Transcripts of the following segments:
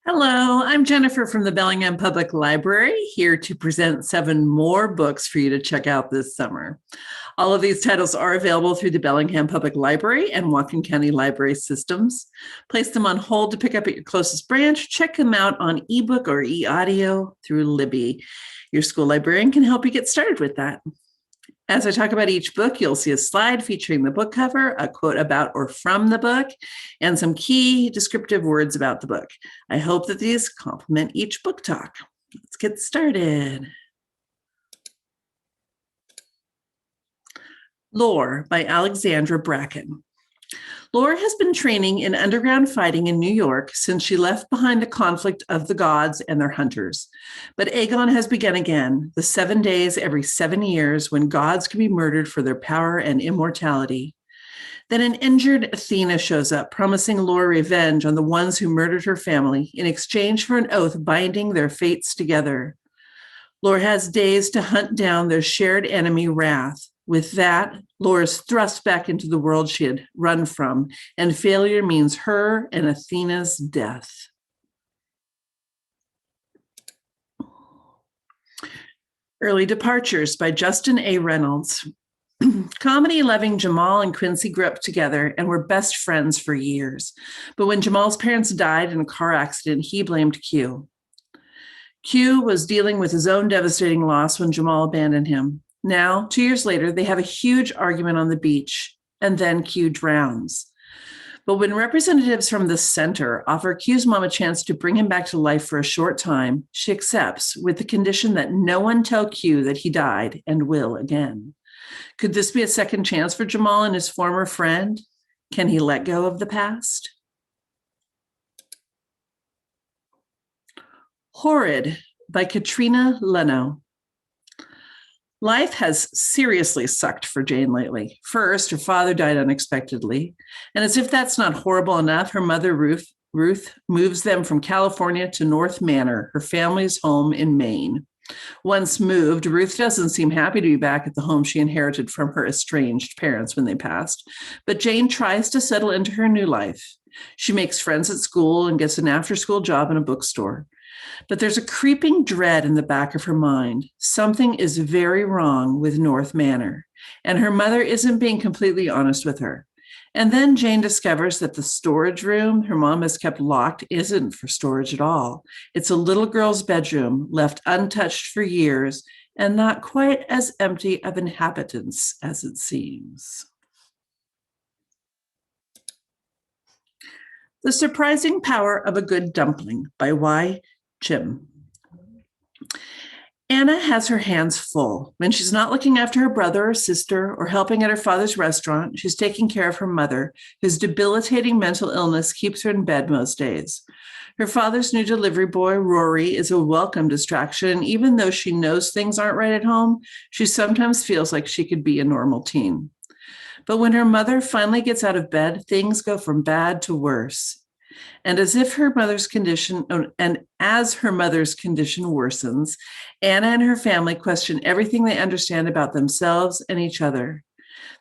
Hello, I'm Jennifer from the Bellingham Public Library, here to present 7 more books for you to check out this summer. All of these titles are available through the Bellingham Public Library and Whatcom County Library systems. Place them on hold to pick up at your closest branch. Check them out on ebook or e-audio through Libby. Your school librarian can help you get started with that. As I talk about each book, you'll see a slide featuring the book cover, a quote about or from the book, and some key descriptive words about the book. I hope that these complement each book talk. Let's get started. Lore by Alexandra Bracken. Lore has been training in underground fighting in New York since she left behind the conflict of the gods and their hunters. But Aegon has begun again, the 7 days every 7 years when gods can be murdered for their power and immortality. Then an injured Athena shows up, promising Lore revenge on the ones who murdered her family in exchange for an oath binding their fates together. Lore has days to hunt down their shared enemy, Wrath. With that, Lore is thrust back into the world she had run from, and failure means her and Athena's death. Early Departures by Justin A. Reynolds. Comedy-loving Jamal and Quincy grew up together and were best friends for years. But when Jamal's parents died in a car accident, he blamed Q. Q was dealing with his own devastating loss when Jamal abandoned him. Now, 2 years later, they have a huge argument on the beach, and then Q drowns. But when representatives from the center offer Q's mom a chance to bring him back to life for a short time, she accepts with the condition that no one tell Q that he died and will again. Could this be a second chance for Jamal and his former friend? Can he let go of the past? Horrid by Katrina Leno. Life has seriously sucked for Jane lately. First, her father died unexpectedly. And as if that's not horrible enough, her mother, Ruth, moves them from California to North Manor, her family's home in Maine. Once moved, Ruth doesn't seem happy to be back at the home she inherited from her estranged parents when they passed. But Jane tries to settle into her new life. She makes friends at school and gets an after-school job in a bookstore. But there's a creeping dread in the back of her mind. Something is very wrong with North Manor, and her mother isn't being completely honest with her. And then Jane discovers that the storage room her mom has kept locked isn't for storage at all. It's a little girl's bedroom left untouched for years and not quite as empty of inhabitants as it seems. The Surprising Power of a Good Dumpling by Y. Jim. Anna has her hands full. When she's not looking after her brother or sister or helping at her father's restaurant, she's taking care of her mother, whose debilitating mental illness keeps her in bed most days. Her father's new delivery boy, Rory, is a welcome distraction, and even though she knows things aren't right at home, she sometimes feels like she could be a normal teen. But when her mother finally gets out of bed, things go from bad to worse. And as her mother's condition worsens, Anna and her family question everything they understand about themselves and each other.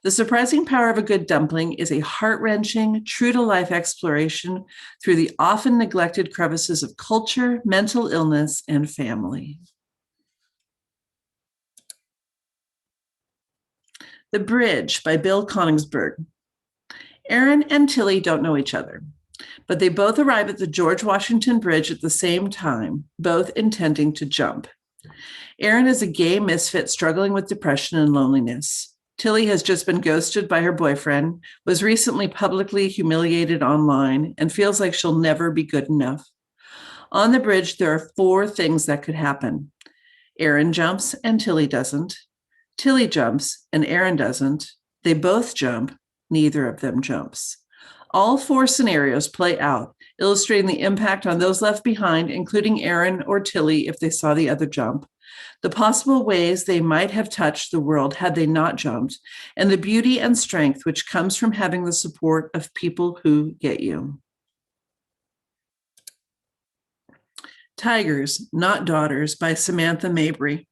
The Surprising Power of a Good Dumpling is a heart-wrenching, true-to-life exploration through the often neglected crevices of culture, mental illness, and family. The Bridge by Bill Coningsburg. Aaron and Tilly don't know each other, but they both arrive at the George Washington Bridge at the same time, both intending to jump. Aaron is a gay misfit struggling with depression and loneliness. Tilly has just been ghosted by her boyfriend, was recently publicly humiliated online, and feels like she'll never be good enough. On the bridge, there are 4 things that could happen. Aaron jumps and Tilly doesn't. Tilly jumps and Aaron doesn't. They both jump. Neither of them jumps. All 4 scenarios play out, illustrating the impact on those left behind, including Aaron or Tilly if they saw the other jump, the possible ways they might have touched the world had they not jumped, and the beauty and strength which comes from having the support of people who get you. Tigers, Not Daughters by Samantha Mabry.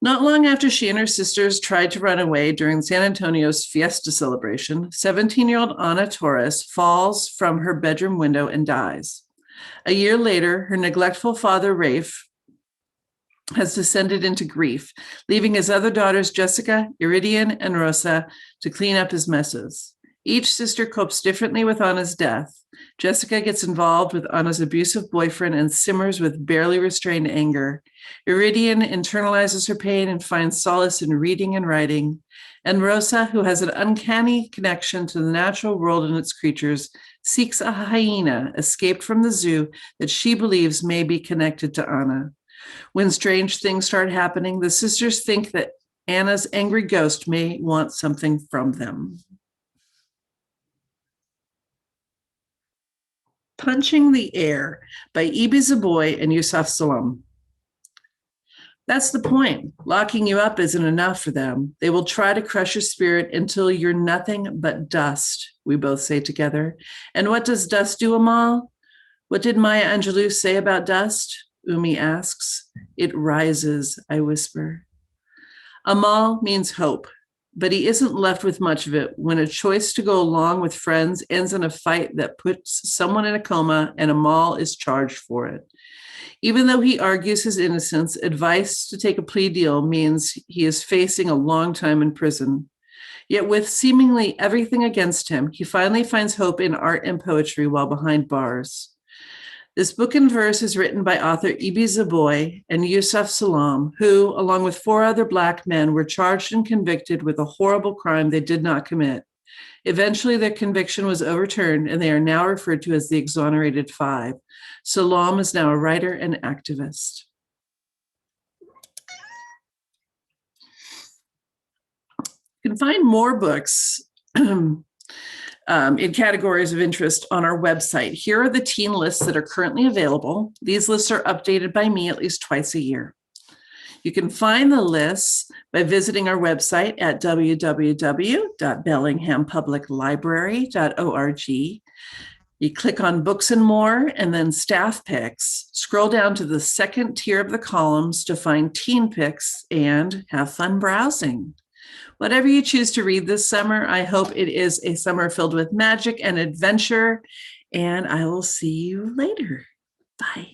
Not long after she and her sisters tried to run away during San Antonio's fiesta celebration, 17-year-old Ana Torres falls from her bedroom window and dies. A year later, her neglectful father, Rafe, has descended into grief, leaving his other daughters, Jessica, Iridian, and Rosa, to clean up his messes. Each sister copes differently with Anna's death. Jessica gets involved with Anna's abusive boyfriend and simmers with barely restrained anger. Iridian internalizes her pain and finds solace in reading and writing. And Rosa, who has an uncanny connection to the natural world and its creatures, seeks a hyena escaped from the zoo that she believes may be connected to Anna. When strange things start happening, the sisters think that Anna's angry ghost may want something from them. Punching the Air by Ibi Zaboy and Yusuf Salam. That's the point. Locking you up isn't enough for them. They will try to crush your spirit until you're nothing but dust, we both say together. And what does dust do, Amal? What did Maya Angelou say about dust? Umi asks. It rises, I whisper. Amal means hope, but he isn't left with much of it when a choice to go along with friends ends in a fight that puts someone in a coma and Amal is charged for it. Even though he argues his innocence, advice to take a plea deal means he is facing a long time in prison. Yet with seemingly everything against him, he finally finds hope in art and poetry while behind bars. This book in verse is written by author Ibi Zaboy and Yusuf Salam, who, along with 4 other Black men, were charged and convicted with a horrible crime they did not commit. Eventually, their conviction was overturned, and they are now referred to as the Exonerated Five. Salam is now a writer and activist. You can find more books in categories of interest on our website. Here are the teen lists that are currently available. These lists are updated by me at least twice a year. You can find the lists by visiting our website at www.bellinghampubliclibrary.org. You click on Books and More and then Staff Picks. Scroll down to the second tier of the columns to find teen picks and have fun browsing. Whatever you choose to read this summer, I hope it is a summer filled with magic and adventure, and I will see you later. Bye.